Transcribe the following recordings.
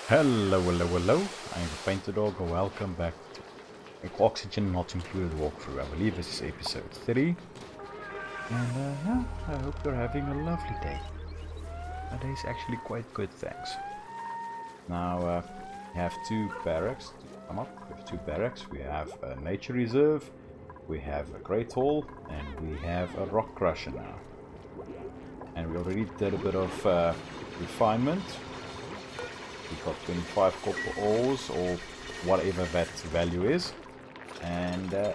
Hello, hello, hello. I'm PaintedDog. Welcome back to an Oxygen Not Included walkthrough. I believe this is episode 3. And yeah, I hope you're having a lovely day. My day is actually quite good, thanks. Now, we have two barracks to come up. We have two barracks. We have a nature reserve, we have a great hall, and we have a rock crusher now. And we already did a bit of refinement. We got 25 copper ores, or whatever that value is. And yeah,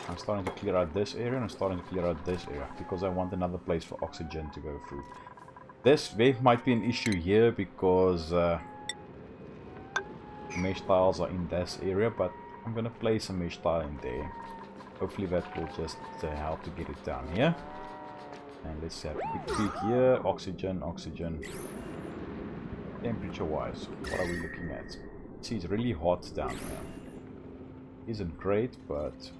I'm starting to clear out this area, and I'm starting to clear out this area, because I want another place for oxygen to go through. There might be an issue here, because mesh tiles are in this area, but I'm going to place a mesh tile in there. Hopefully that will just help to get it down here. And let's have a quick peek here. Oxygen, oxygen. Temperature wise, what are we looking at? See, it's really hot down there. Isn't great, but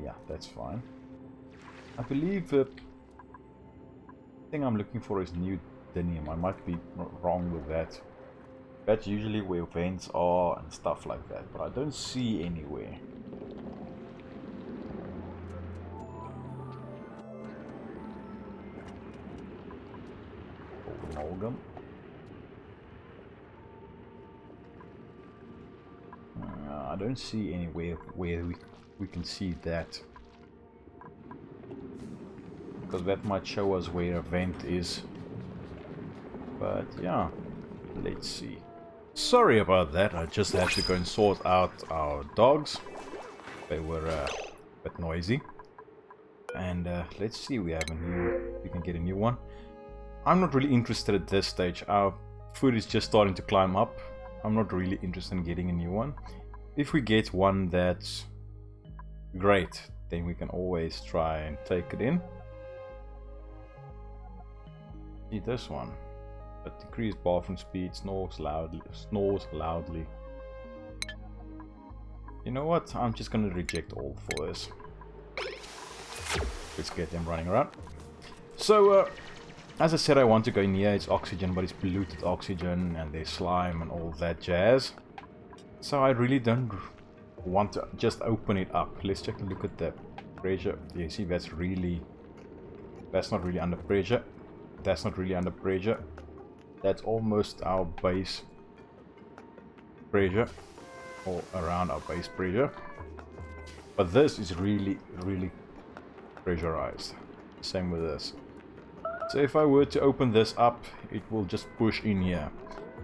yeah, that's fine. I believe the thing I'm looking for is neodymium. I might be wrong with that. That's usually where vents are and stuff like that, but I don't see anywhere. Amalgam. I don't see anywhere where we can see that, because that might show us where a vent is. But yeah, let's see. Sorry about that, I just had to go and sort out our dogs. They were a bit noisy. And let's see, we can get a new one. I'm not really interested at this stage. Our food is just starting to climb up. I'm not really interested in getting a new one. If we get one that's great, then we can always try and take it in. See this one. A decreased bathroom speed, snores loudly. You know what? I'm just gonna reject all for this. Let's get them running around. So, as I said, I want to go near its oxygen, but it's polluted oxygen and there's slime and all that jazz. So I really don't want to just open it up. Let's take a look at the pressure. You see, that's not really under pressure. That's not really under pressure. That's almost our base pressure, or around our base pressure. But this is really, really pressurized. Same with this. So if I were to open this up, it will just push in here.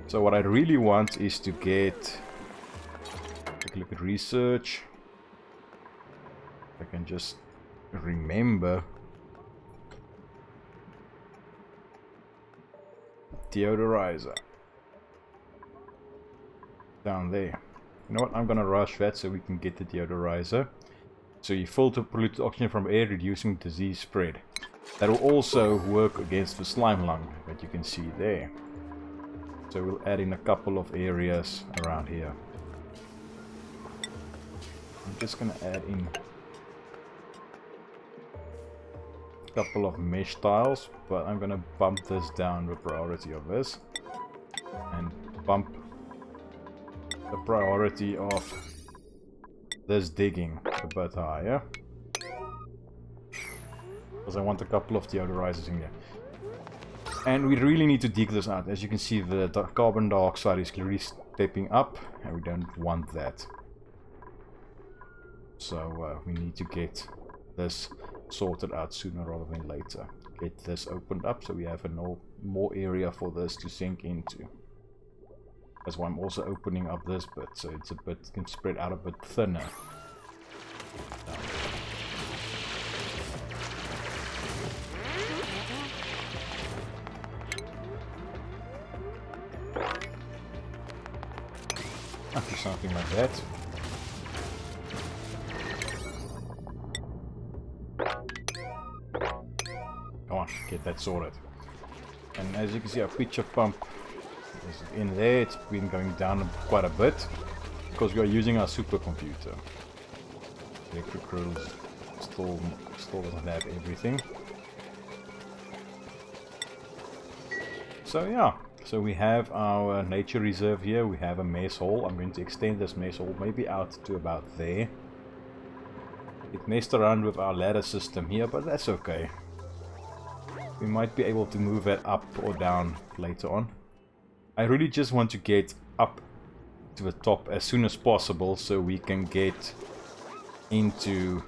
So what I really want is to get... Take a look at research. I can just remember... Deodorizer. Down there. You know what? I'm gonna rush that so we can get the deodorizer. So you filter polluted oxygen from air, reducing disease spread. That will also work against the slimelung that you can see there. So we'll add in a couple of areas around here. I'm just gonna add in a couple of mesh tiles, but I'm gonna bump this down, the priority of this, and bump the priority of this digging a bit higher, because I want a couple of deodorizers in there. And we really need to dig this out. As you can see, the carbon dioxide is clearly stepping up, and we don't want that. So we need to get this sorted out sooner rather than later. Get this opened up so we have more area for this to sink into. That's why I'm also opening up this bit, so it's a bit, can spread out a bit thinner. After something like that. Come on, get that sorted. And as you can see, our pitcher pump is in there. It's been going down quite a bit because we are using our supercomputer. Electric grills still doesn't have everything. So yeah, So we have our nature reserve here. We have a mess hall. I'm going to extend this mess hall maybe out to about there. It messed around with our ladder system here, but that's okay. We might be able to move that up or down later on. I really just want to get up to the top as soon as possible so we can get into...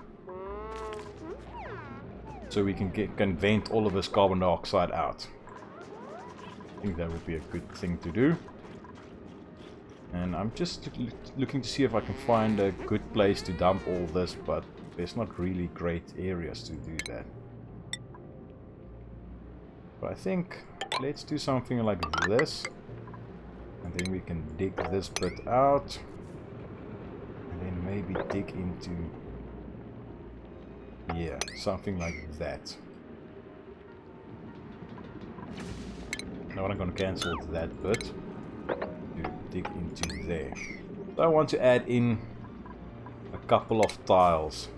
So we can vent all of this carbon dioxide out. I think that would be a good thing to do. And I'm just looking to see if I can find a good place to dump all this, but there's not really great areas to do that. But I think let's do something like this. And then we can dig this bit out. And then maybe dig into... yeah, something like that. Now I'm going to cancel that bit to dig into there. So I want to add in a couple of tiles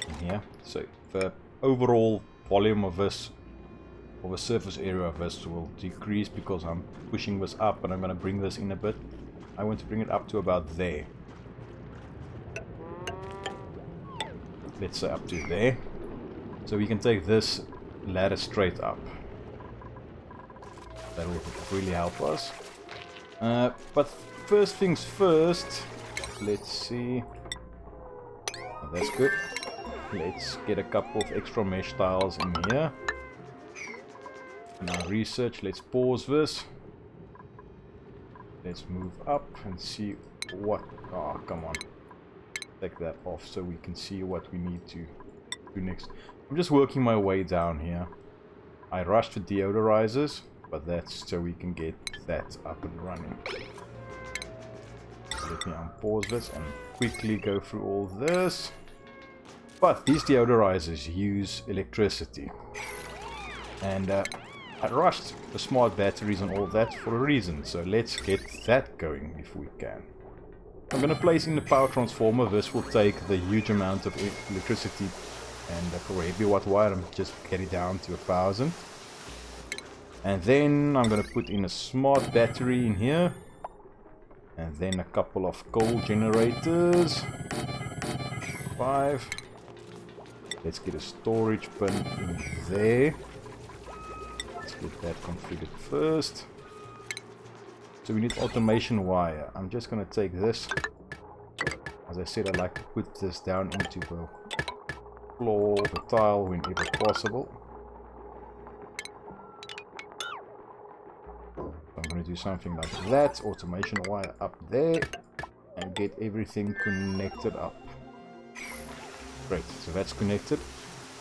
in here. So the overall volume of this, or the surface area of this, will decrease because I'm pushing this up, and I'm going to bring this in a bit. I want to bring it up to about there. Let's say up to there. So we can take this ladder straight up. That will really help us. But first things first, let's see. Oh, that's good. Let's get a couple of extra mesh tiles in here. Now research, let's pause this. Let's move up and see what... oh, come on. Take that off so we can see what we need to do next. I'm just working my way down here. I rushed the deodorizers, but that's so we can get that up and running. Let me unpause this and quickly go through all this. But these deodorizers use electricity. And I rushed the smart batteries and all that for a reason. So let's get that going if we can. I'm going to place in the power transformer. This will take the huge amount of electricity, and for a heavy watt wire I'm just get it down to 1000. And then I'm going to put in a smart battery in here, and then a couple of coal generators. 5. Let's get a storage bin in there. Let's get that configured first. So we need automation wire. I'm just going to take this. As I said, I like to put this down into the floor, the tile, whenever possible. I'm going to do something like that. Automation wire up there. And get everything connected up. Great, so that's connected.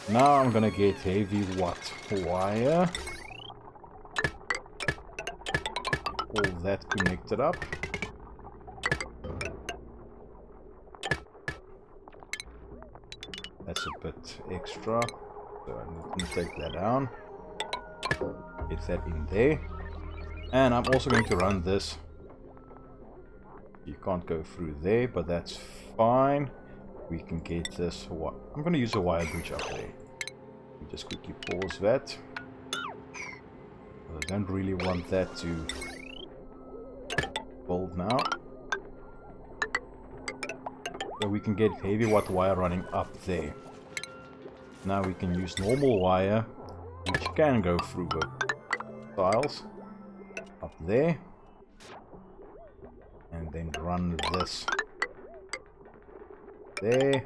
Now I'm going to get heavy watt wire. All that connected up. That's a bit extra, so I'm going to take that down. Get that in there. And I'm also going to run this. You can't go through there, but that's fine. We can get this. I'm going to use a wire bridge up there. Just quickly pause that. I don't really want that to build now. So we can get heavy watt wire running up there. Now we can use normal wire, which can go through the tiles up there, and then run this there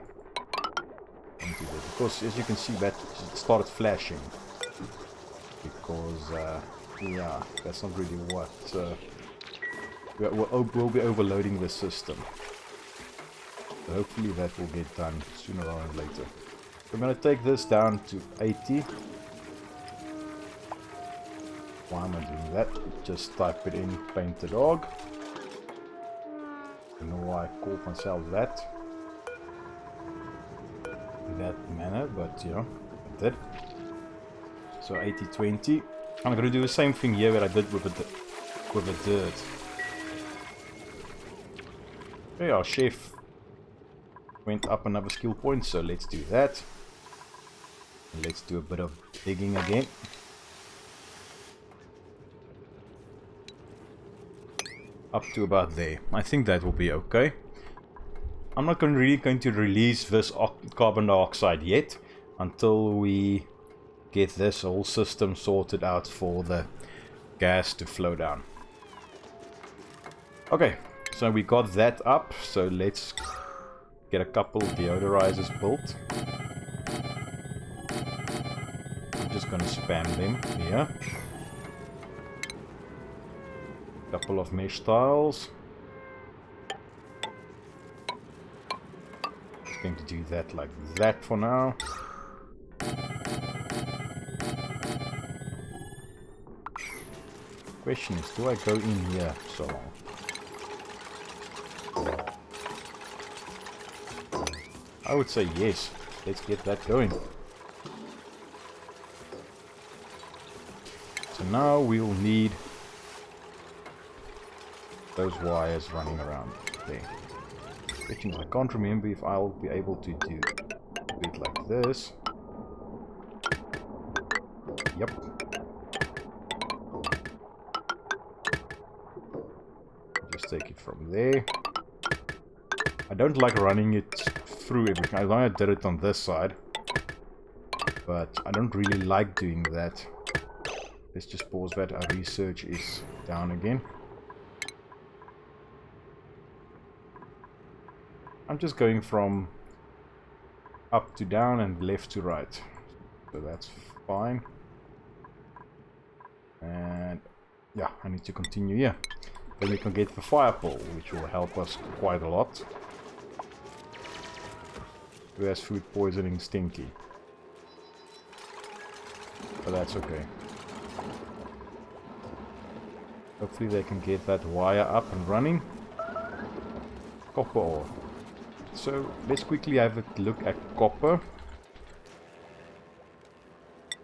into there, because as you can see that it started flashing, because yeah, that's not really what we'll be overloading the system. So hopefully that will get done sooner rather than later. I'm going to take this down to 80. Why am I doing that? Just type it in PaintedDog. I don't know why I called myself that in that manner, but you know, I did. So 80-20. I'm going to do the same thing here that I did with the dirt. Okay, our chef went up another skill point, so let's do that. And let's do a bit of digging again. up to about there. I think that will be okay. I'm not really going to release this carbon dioxide yet until we get this whole system sorted out for the gas to flow down. Okay, so we got that up, so let's get a couple deodorizers built. I'm just gonna spam them here. Couple of mesh tiles. Going to do that like that for now. Question is, do I go in here so long? I would say yes. Let's get that going. So now we'll need those wires running around there. Question is, I can't remember if I'll be able to do it like this. Yep. Just take it from there. I don't like running it through everything. I know I did it on this side, but I don't really like doing that. Let's just pause that. Our research is down again. I'm just going from up to down and left to right. So that's fine. And yeah, I need to continue here. Then we can get the fire pole, which will help us quite a lot. Who has food poisoning? Stinky. But that's okay. Hopefully they can get that wire up and running. Copper ore. So let's quickly have a look at copper.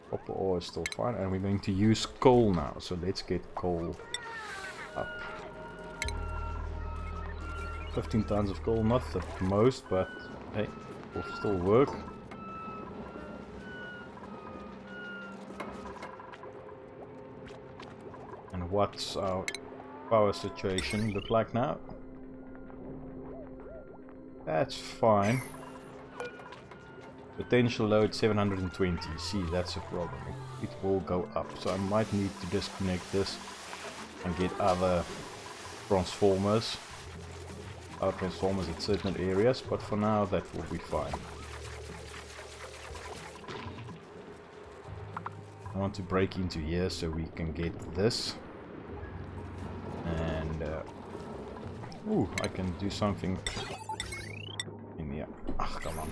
Copper ore is still fine, and we're going to use coal now. So let's get coal up. 15 tons of coal, not the most, but hey, will still work. And what's our power situation look like now? That's fine. Potential load 720. See, that's a problem. It will go up. So I might need to disconnect this and get other transformers. Our transformers at certain areas, but for now that will be fine. I want to break into here so we can get this. And ooh, I can do something in here. Ah, come on.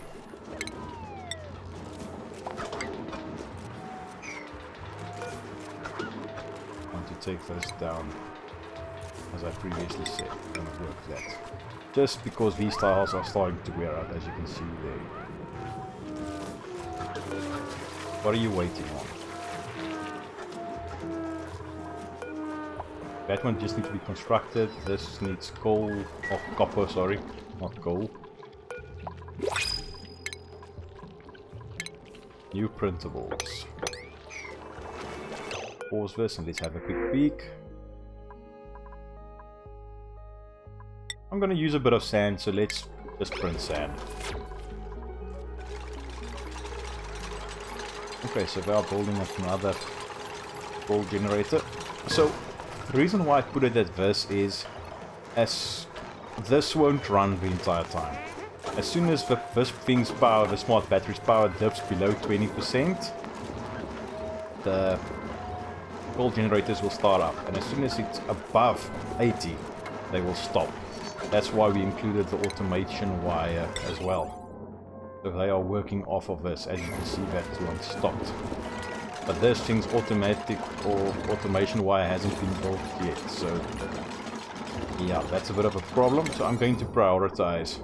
I want to take those down, as I previously said. I'm gonna work that. Just because these tiles are starting to wear out, as you can see there. What are you waiting on? That one just needs to be constructed. This needs coal, or copper, sorry, not coal. New printables. Pause this and let's have a quick peek. I'm gonna use a bit of sand, so let's just print sand. Okay, so we are building up another coal generator. So the reason why I put it at this is, as this won't run the entire time. As soon as this thing's power, the smart battery's power dips below 20%, the coal generators will start up, and as soon as it's above 80, they will stop. That's why we included the automation wire as well. So they are working off of this. As you can see, that one stopped. But this thing's automatic or automation wire hasn't been built yet. So yeah, that's a bit of a problem. So I'm going to prioritize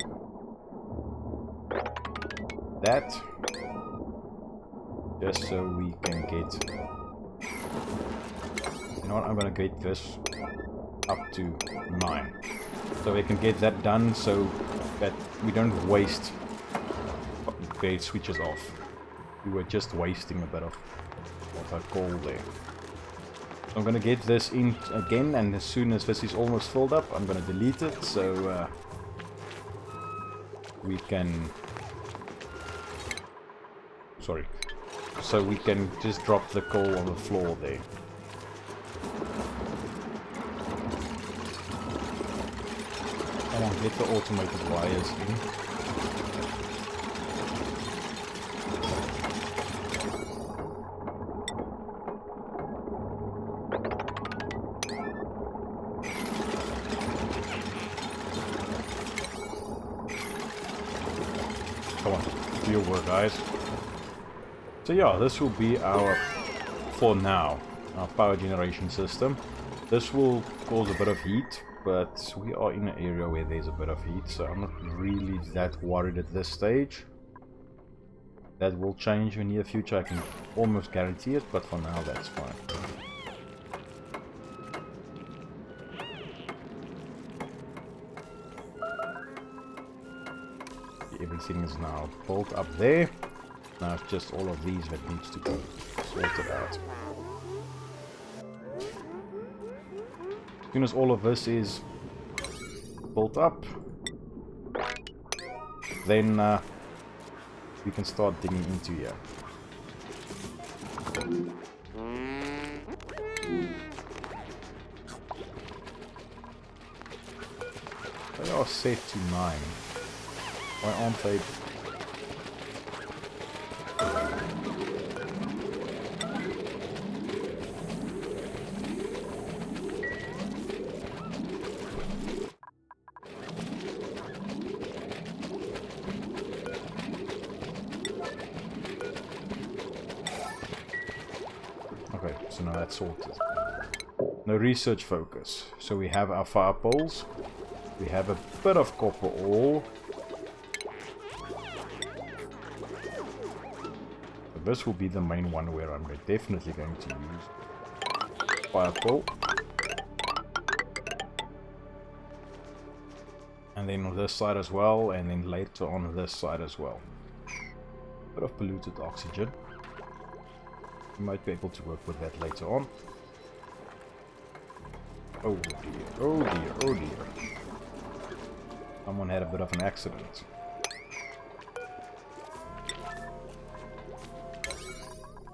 that, just so we can get, you know what, I'm gonna get this up to 9. So we can get that done so that we don't waste gate switches off. We were just wasting a bit of our coal there. I'm gonna get this in again, and as soon as this is almost filled up, I'm gonna delete it, so we can... Sorry. So we can just drop the coal on the floor there. Come on, get the automated wires in. Come on, do your work, guys. So yeah, this will be our, for now, our power generation system. This will cause a bit of heat, but we are in an area where there's a bit of heat, so I'm not really that worried at this stage. That will change in the near future, I can almost guarantee it, but for now that's fine. Everything is now built up there. Now it's just all of these that needs to be sorted out. As soon as all of this is built up, then we can start digging into here. They are set to 9. Why aren't they? Okay, so now that's sorted. No research focus. So we have our fire poles. We have a bit of copper ore. This will be the main one where I'm definitely going to use fire pole. And then on this side as well, and then later on this side as well. Bit of polluted oxygen. You might be able to work with that later on. Oh dear, oh dear, oh dear. Someone had a bit of an accident.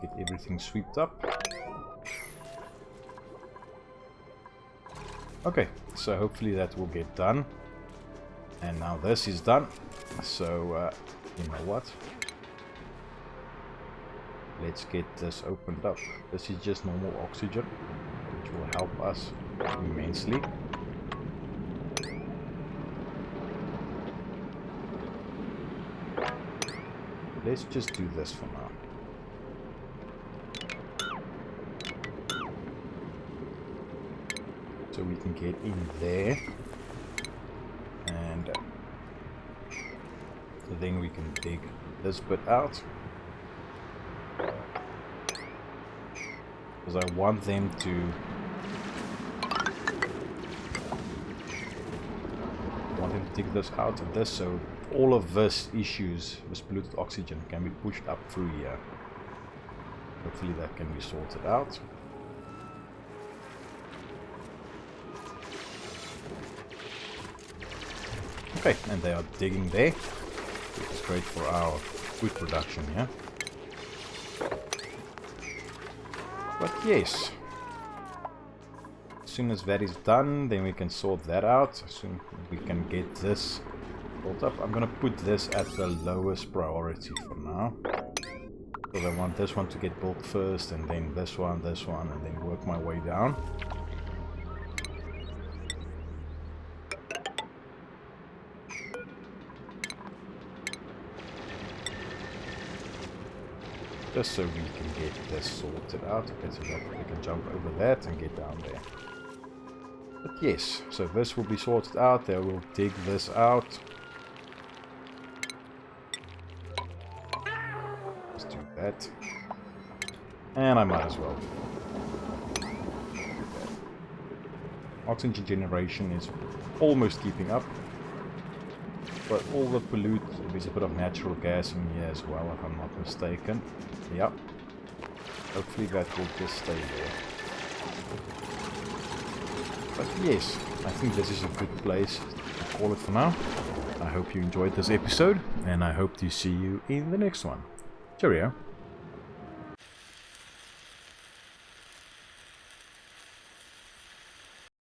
Get everything swept up. Okay, so hopefully that will get done. And now this is done. So, you know what? Let's get this opened up. This is just normal oxygen, which will help us immensely. Let's just do this for now. So we can get in there, and then we can dig this bit out, because I want them to dig this out of this, so all of this issues with polluted oxygen can be pushed up through here. Hopefully that can be sorted out. Okay, and they are digging there, which is great for our food production here. But yes, as soon as that is done, then we can sort that out. Soon we can get this built up. I'm gonna put this at the lowest priority for now, because I want this one to get built first, and then this one, and then work my way down. Just so we can get this sorted out. Okay, so that we can jump over that and get down there. But yes, so this will be sorted out. They will dig this out. Let's do that. And I might as well. Oxygen generation is almost keeping up. But all the pollute, there's a bit of natural gas in here as well, if I'm not mistaken. Yep. Hopefully that will just stay there. But yes, I think this is a good place to call it for now. I hope you enjoyed this episode, and I hope to see you in the next one. Cheerio.